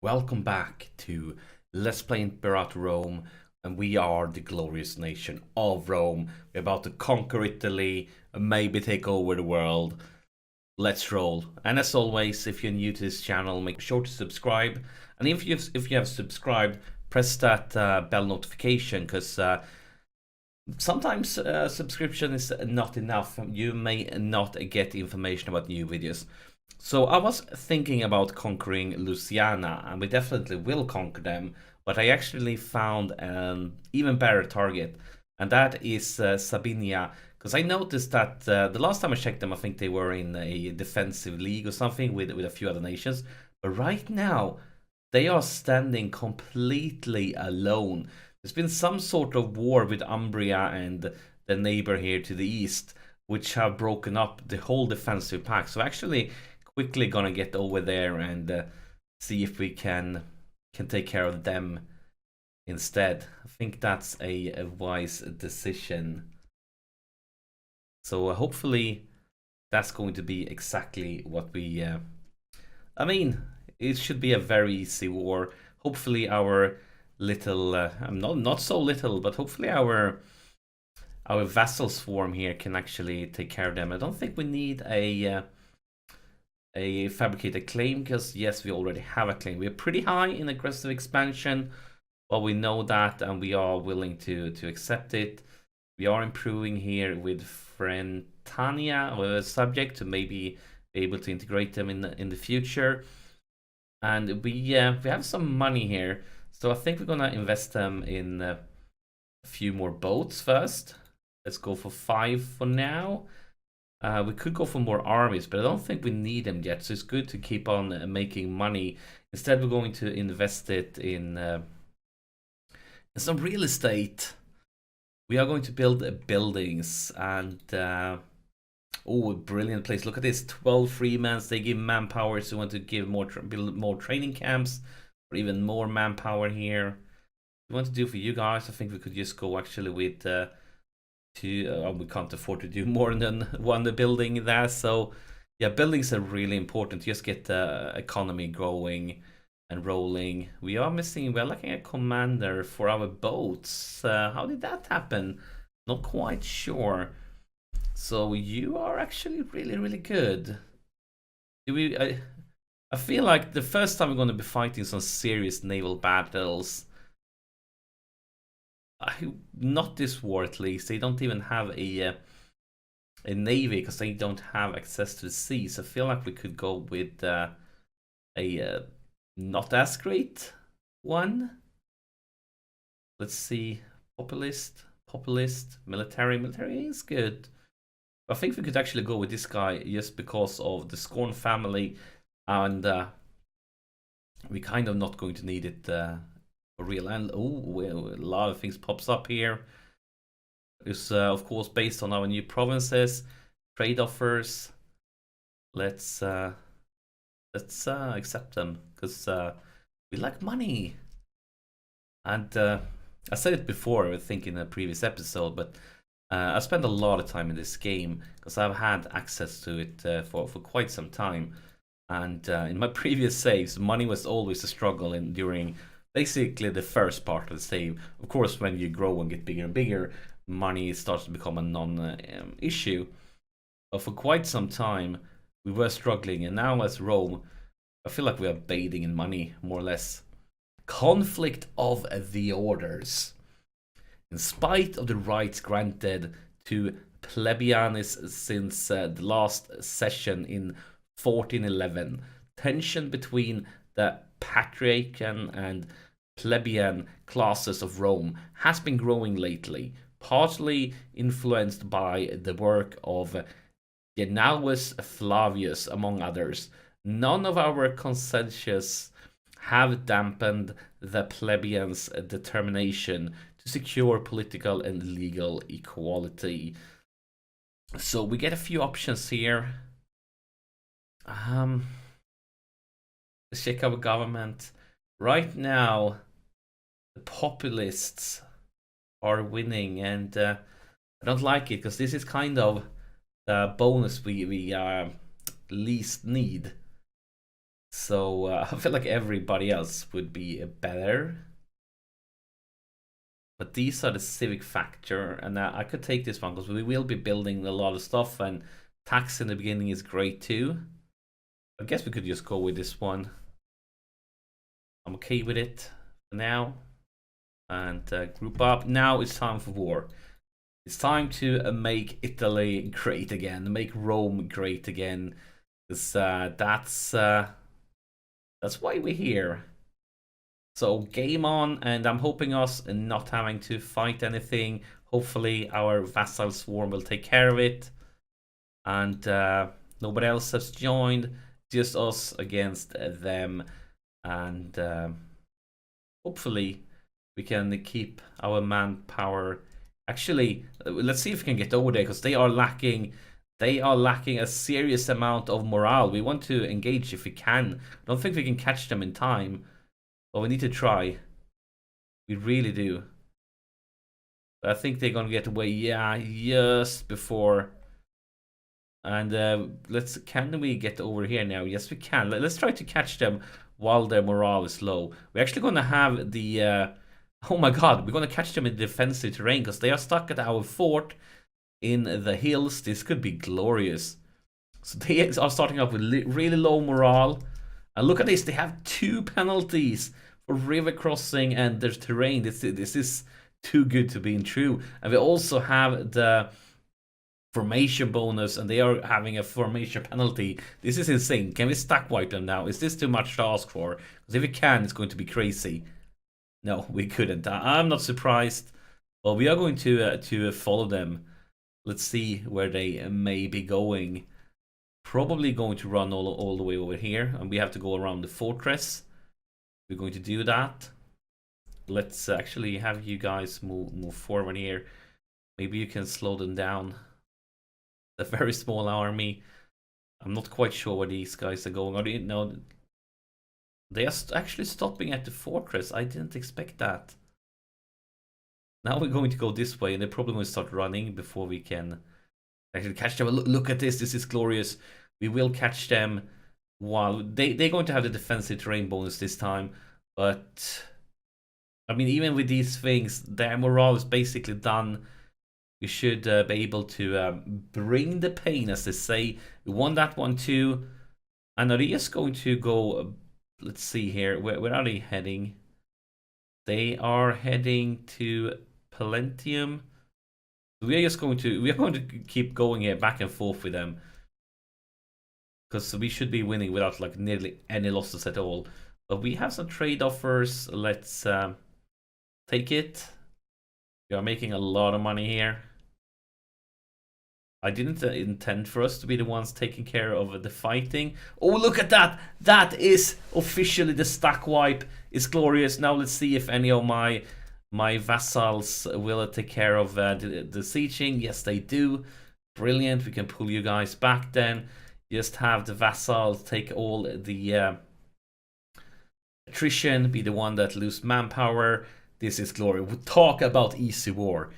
Welcome back to Let's Play Imperator Rome, and we are the glorious nation of Rome. We're about to conquer Italy and maybe take over the world. Let's roll. And as always, if you're new to this channel, make sure to subscribe. And if you have subscribed, press that bell notification, because sometimes subscription is not enough. You may not get information about new videos. So I was thinking about conquering Louisiana, and we definitely will conquer them, but I actually found an even better target, and that is Sabinia, because I noticed that the last time I checked them, I think they were in a defensive league or something with a few other nations, but right now they are standing completely alone. There's been some sort of war with Umbria and the neighbor here to the east, which have broken up the whole defensive pack. So actually quickly gonna get over there and see if we can take care of them instead. I think that's a wise decision. So hopefully that's going to be exactly what we I mean, it should be a very easy war. Hopefully our little not so little, but hopefully our vassal swarm here can actually take care of them. I don't think we need a fabricated claim, because yes, we already have a claim. We're pretty high in aggressive expansion, but we know that and we are willing to accept it. We are improving here with Frentania or a subject to maybe be able to integrate them in the future. And we have some money here, so I think we're gonna invest them in a few more boats first. Let's go for 5 for now. We could go for more armies, but I don't think we need them yet, so it's good to keep on making money. Instead, we're going to invest it in some real estate. We are going to build buildings, and oh, brilliant place. Look at this, 12 freemans. They give manpower, so we want to give build more training camps, or even more manpower here. We want to do for you guys. I think we could just go actually with we can't afford to do more than one building there. So yeah, buildings are really important. Just get the economy growing and rolling. We're lacking a commander for our boats. How did that happen? Not quite sure. So you are actually really good. I feel like the first time we're going to be fighting some serious naval battles. Not this war, at least. They don't even have a navy, because they don't have access to the seas. I feel like we could go with a not as great one. Let's see. Populist, military is good. I think we could actually go with this guy just because of the Scorn family, and we kind of not going to need it real. And oh, a lot of things pops up here. It's of course based on our new provinces, trade offers. Let's accept them, because we like money. And I said it before, I think in a previous episode, but I spent a lot of time in this game because I've had access to it for quite some time. And in my previous saves, money was always a struggle during basically the first part of the save. Of course, when you grow and get bigger and bigger, money starts to become a non-issue. But for quite some time, we were struggling, and now as Rome, I feel like we are bathing in money, more or less. Conflict of the orders. In spite of the rights granted to plebeians since the last session in 1411, tension between the patriarchal and plebeian classes of Rome has been growing lately, partly influenced by the work of Gnaeus Flavius, among others. None of our consensus have dampened the plebeians' determination to secure political and legal equality. So we get a few options here. Let's check our government. Right now, the populists are winning, and I don't like it, because this is kind of the bonus we least need. So I feel like everybody else would be better. But these are the civic factor, and I could take this one because we will be building a lot of stuff, and tax in the beginning is great too. I guess we could just go with this one. I'm okay with it for now. And group up. Now it's time for war. It's time to make Italy great again, make Rome great again. Because that's why we're here. So game on, and I'm hoping us not having to fight anything. Hopefully our vassal swarm will take care of it. And nobody else has joined, just us against them. And hopefully we can keep our manpower. Actually, let's see if we can get over there, because they are lacking a serious amount of morale. We want to engage if we can. I don't think we can catch them in time, but we need to try. We really do. But I think they're gonna get away, yeah, just before. And can we get over here now? Yes, we can. Let's try to catch them while their morale is low. We're actually gonna have the oh my god, we're gonna catch them in defensive terrain because they are stuck at our fort in the hills. This could be glorious. So they are starting off with really low morale. And look at this, they have 2 penalties for river crossing and their terrain. This is too good to be true. And we also have the formation bonus, and they are having a formation penalty. This is insane. Can we stack wipe them now? Is this too much to ask for? Because if we can, it's going to be crazy. No, we couldn't. I'm not surprised. Well, we are going to follow them. Let's see where they may be going. Probably going to run all the way over here, and we have to go around the fortress. We're going to do that. Let's actually have you guys move forward here. Maybe you can slow them down. A very small army. I'm not quite sure where these guys are going. No, they are actually stopping at the fortress. I didn't expect that. Now we're going to go this way, and they're probably going to start running before we can actually catch them. Look at this. This is glorious. We will catch them while they're going to have the defensive terrain bonus this time. But I mean, even with these things, their morale is basically done. We should be able to bring the pain, as they say. We won that one too. And are they just going to go... let's see here. Where are they heading? They are heading to Palentium. We are going to keep going here back and forth with them, because we should be winning without like nearly any losses at all. But we have some trade offers. Let's take it. We are making a lot of money here. I didn't intend for us to be the ones taking care of the fighting. Oh, look at that! That is officially the stack wipe. It's glorious. Now let's see if any of my vassals will take care of the sieging. Yes, they do. Brilliant. We can pull you guys back then. Just have the vassals take all the attrition, be the one that lose manpower. This is glory. We talk about easy war.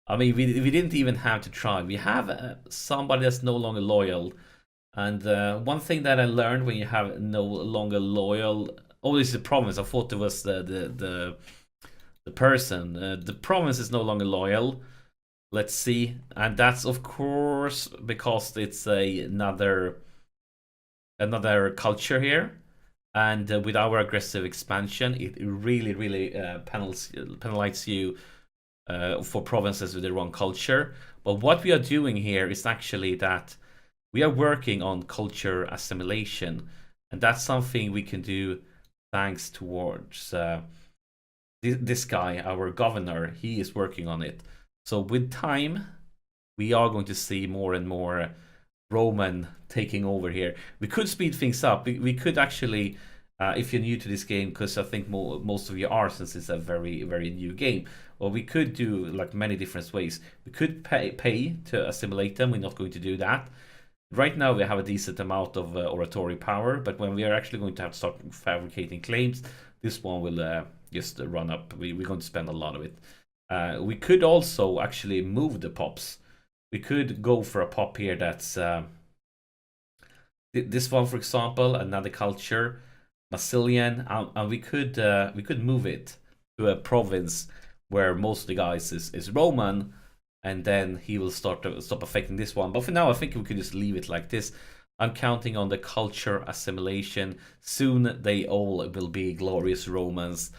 I mean, we didn't even have to try. We have somebody that's no longer loyal. And one thing that I learned when you have no longer loyal... oh, this is the province. I thought it was the person. The province is no longer loyal. Let's see. And that's, of course, because it's another culture here. And with our aggressive expansion, it really, really penalizes you for provinces with the wrong culture. But what we are doing here is actually that we are working on culture assimilation, and that's something we can do thanks towards this guy, our governor. He is working on it. So with time, we are going to see more and more Roman taking over here. We could speed things up. We could actually, if you're new to this game, because I think most of you are, since it's a very, very new game, well, we could do like many different ways. We could pay to assimilate them. We're not going to do that. Right now, we have a decent amount of oratory power, but when we are actually going to have to start fabricating claims, this one will just run up. We're going to spend a lot of it. We could also actually move the pops. We could go for a pop here that's This one, for example, another culture, Massilian, and we could move it to a province where most of the guys is Roman, and then he will start to stop affecting this one. But for now, I think we could just leave it like this. I'm counting on the culture assimilation. Soon they all will be glorious Romans,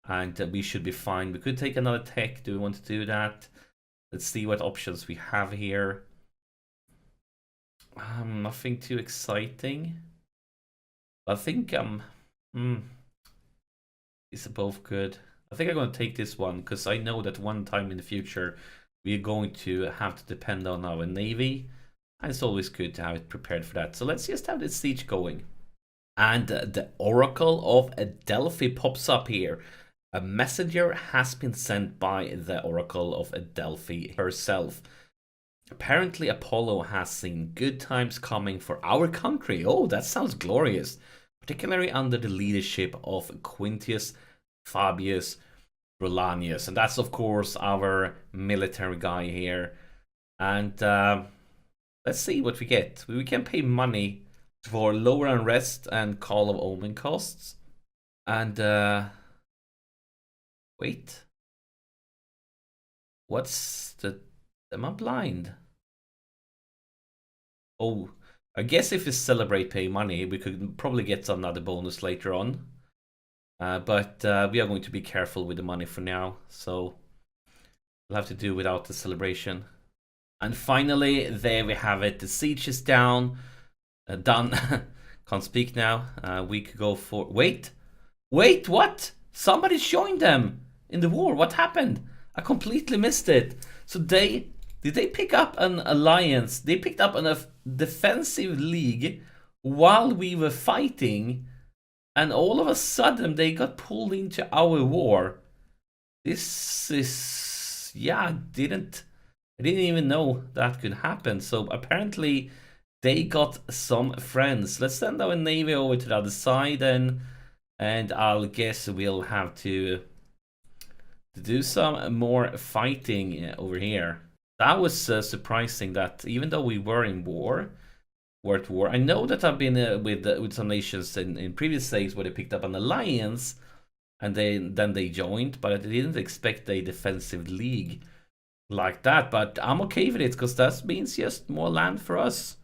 and we should be fine. We could take another tech. Do we want to do that? Let's see what options we have here. Nothing too exciting. I think these are both good. I think I'm gonna take this one because I know that one time in the future we're going to have to depend on our navy, and it's always good to have it prepared for that. So let's just have this siege going. And the Oracle of Delphi pops up here. A messenger has been sent by the Oracle of Delphi herself. Apparently, Apollo has seen good times coming for our country. Oh, that sounds glorious. Particularly under the leadership of Quintius Fabius Rulanius. And that's, of course, our military guy here. And let's see what we get. We can pay money for lower unrest and Call of Omen costs. And wait. What's the... Am I blind? Oh, I guess if we celebrate pay money, we could probably get another bonus later on. But we are going to be careful with the money for now, so we'll have to do without the celebration. And finally, there we have it. The siege is down. Done. Can't speak now. We could go for... Wait! Wait, what? Somebody joined them in the war. What happened? I completely missed it. So did they pick up an alliance? They picked up a defensive league while we were fighting, and all of a sudden they got pulled into our war. This is... yeah, I didn't even know that could happen. So apparently they got some friends. Let's send our navy over to the other side then, and I'll guess we'll have to do some more fighting over here. That was surprising that even though we were in war, I know that I've been with some nations in previous days where they picked up an alliance and then they joined, but I didn't expect a defensive league like that. But I'm okay with it because that means just more land for us.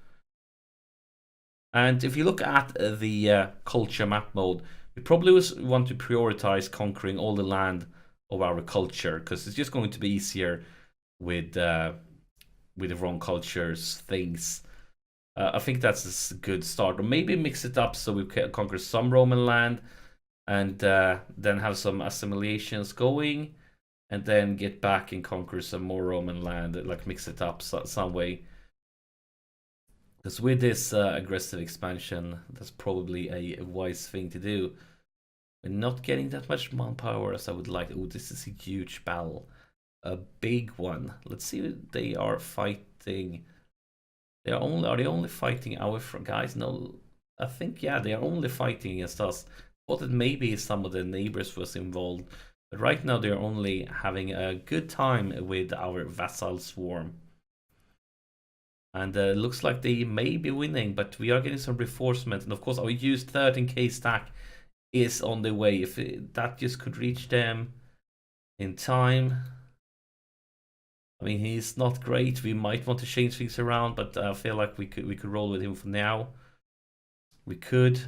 And if you look at the culture map mode, we probably want to prioritize conquering all the land of our culture because it's just going to be easier with the wrong cultures things. I think that's a good start, or maybe mix it up so we can conquer some Roman land and then have some assimilations going, and then get back and conquer some more Roman land, like mix it up some way. Because with this aggressive expansion, that's probably a wise thing to do. We're not getting that much manpower as I would like. Oh, this is a huge battle. A big one. Let's see what they are fighting. Are they only fighting our guys? No, I think, yeah, they are only fighting against us. Thought that maybe some of the neighbors was involved. But right now they're only having a good time with our vassal swarm. And looks like they may be winning, but we are getting some reinforcement. And of course our used 13k stack is on the way. If that just could reach them in time. I mean, he's not great. We might want to change things around, but I feel like we could roll with him for now. We could,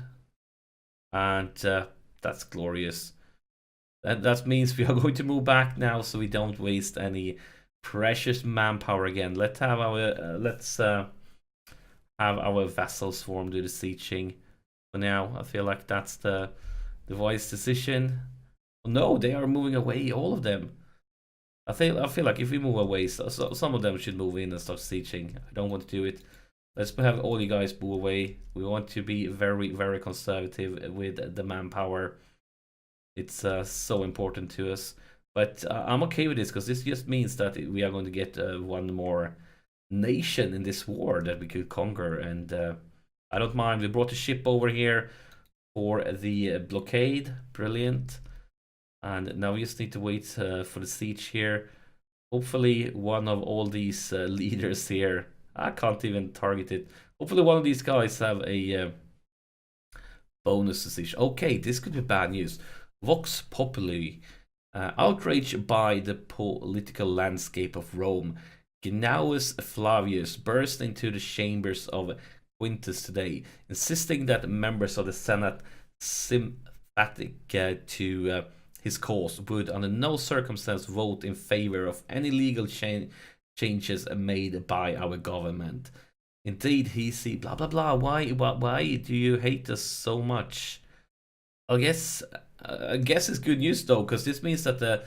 and that's glorious. That means we are going to move back now, so we don't waste any precious manpower again. Let's have our vassal swarm do the sieging for now. I feel like that's the wise decision. No, they are moving away, all of them. I feel like if we move away, so some of them should move in and start sieging. I don't want to do it. Let's have all you guys move away. We want to be very, very conservative with the manpower. It's so important to us. But I'm okay with this because this just means that we are going to get one more nation in this war that we could conquer. And I don't mind. We brought a ship over here for the blockade. Brilliant. And now we just need to wait for the siege here. Hopefully one of all these leaders here, I can't even target it. Hopefully one of these guys have a bonus decision. Okay, this could be bad news. Vox Populi. Outraged by the political landscape of Rome, Gnaeus Flavius burst into the chambers of Quintus today, insisting that members of the Senate sympathetic to his cause would under no circumstance vote in favor of any legal changes made by our government. Indeed, he see blah blah blah. Why do you hate us so much? I guess it's good news though, because this means that the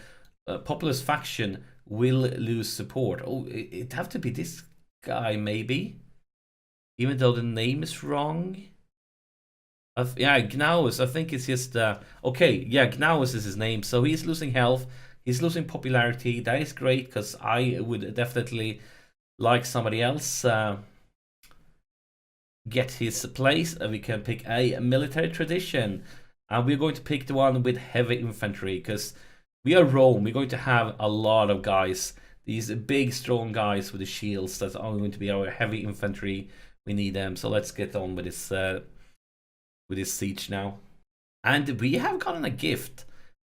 populist faction will lose support. Oh, it'd have to be this guy maybe, even though the name is wrong. Yeah, Gnaeus. I think it's just okay. Yeah, Gnaeus is his name. So he's losing health. He's losing popularity. That is great because I would definitely like somebody else get his place. We can pick a military tradition. And we're going to pick the one with heavy infantry because we are Rome. We're going to have a lot of guys. These big, strong guys with the shields. That's only going to be our heavy infantry. We need them. So let's get on with this siege now. And we have gotten a gift.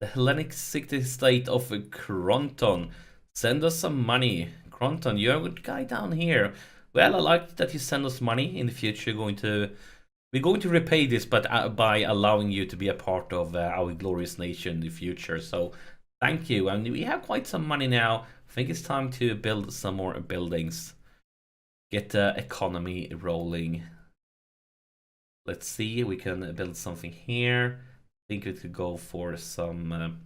The Hellenic city-state of Cronton. Send us some money. Cronton, you're a good guy down here. Well, I like that you send us money. In the future, we're going to repay this, but by allowing you to be a part of our glorious nation in the future. So thank you. And we have quite some money now. I think it's time to build some more buildings. Get the economy rolling. Let's see. We can build something here. I think we could go for some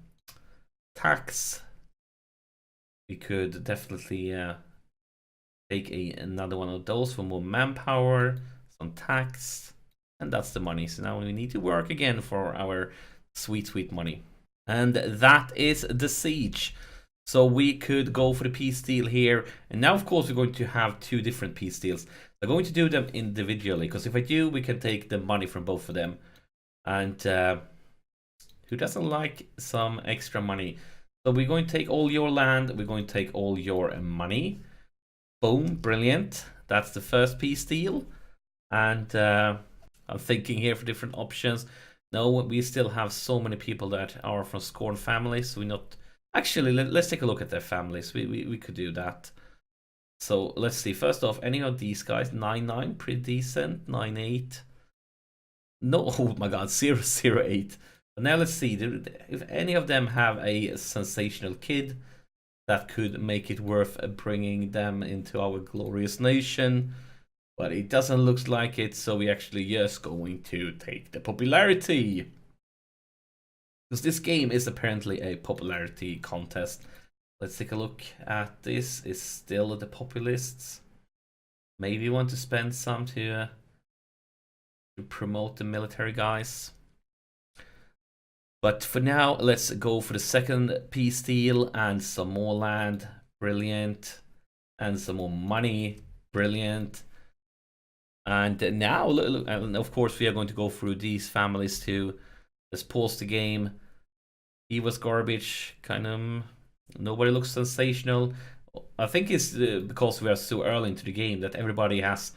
tax. We could definitely take another one of those for more manpower. Some tax. And that's the money. So now we need to work again for our sweet, sweet money. And that is the siege. So we could go for the peace deal here. And now, of course, we're going to have two different peace deals. I'm going to do them individually. Because if I do, we can take the money from both of them. And who doesn't like some extra money? So we're going to take all your land. We're going to take all your money. Boom. Brilliant. That's the first peace deal. And I'm thinking here for different options. No, we still have so many people that are from scorned families. We not actually. Let's take a look at their families. We could do that. So let's see. First off, any of these guys? 9-9, pretty decent. 9-8. No, oh my God, 0-0-8. But now let's see if any of them have a sensational kid that could make it worth bringing them into our glorious nation. But it doesn't look like it, so we actually just going to take the popularity. Because this game is apparently a popularity contest. Let's take a look at this. It's still the populists. Maybe you want to spend some to promote the military guys. But for now, let's go for the second peace deal and some more land. Brilliant. And some more money. Brilliant. And now, look, and of course, we are going to go through these families too. Let's pause the game. He was garbage, kind of. Nobody looks sensational. I think it's because we are so early into the game that everybody has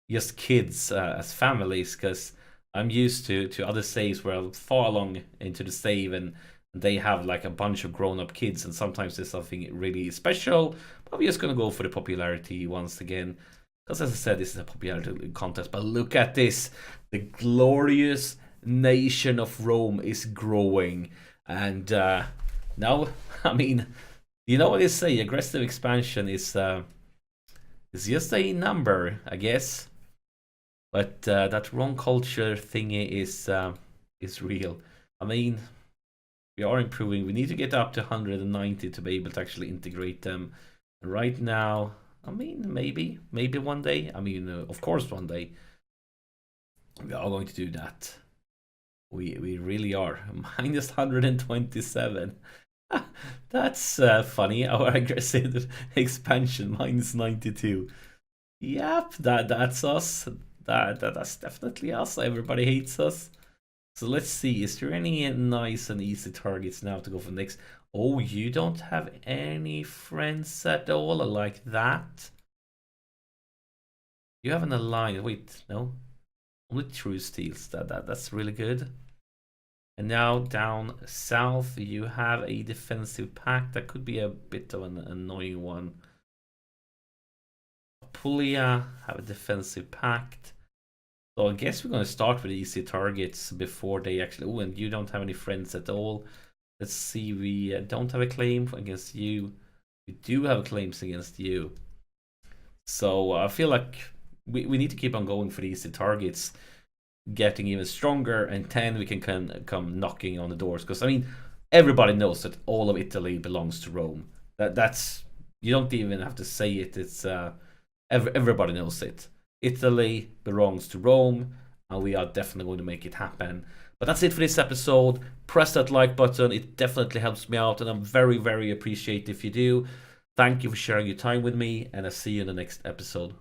just kids as families. Because I'm used to other saves where I'm far along into the save and they have like a bunch of grown-up kids, and sometimes there's something really special. But we're just gonna go for the popularity once again. Because as I said, this is a popularity contest. But look at this. The glorious nation of Rome is growing. And now, I mean, you know what they say? Aggressive expansion is just a number, I guess. But that wrong culture thingy is real. I mean, we are improving. We need to get up to 190 to be able to actually integrate them. Right now, I mean, maybe one day. I mean, of course, one day we are going to do that. We really are. Minus 127. That's funny. Our aggressive expansion minus 92. Yep, that's us. That's definitely us. Everybody hates us. So let's see. Is there any nice and easy targets now to go for next? Oh, you don't have any friends at all like that? You have an alliance. Wait, no. Only true steals. That's really good. And now down south, you have a defensive pact. That could be a bit of an annoying one. Apulia have a defensive pact. So I guess we're going to start with easy targets before they actually... Oh, and you don't have any friends at all. Let's see, we don't have a claim against you. We do have claims against you. So I feel like we need to keep on going for the easy targets, getting even stronger, and then we can come knocking on the doors. Because, I mean, everybody knows that all of Italy belongs to Rome. That's... You don't even have to say it. It's... everybody knows it. Italy belongs to Rome, and we are definitely going to make it happen. But that's it for this episode. Press that like button. It definitely helps me out, and I'm very, very appreciative if you do. Thank you for sharing your time with me, and I'll see you in the next episode.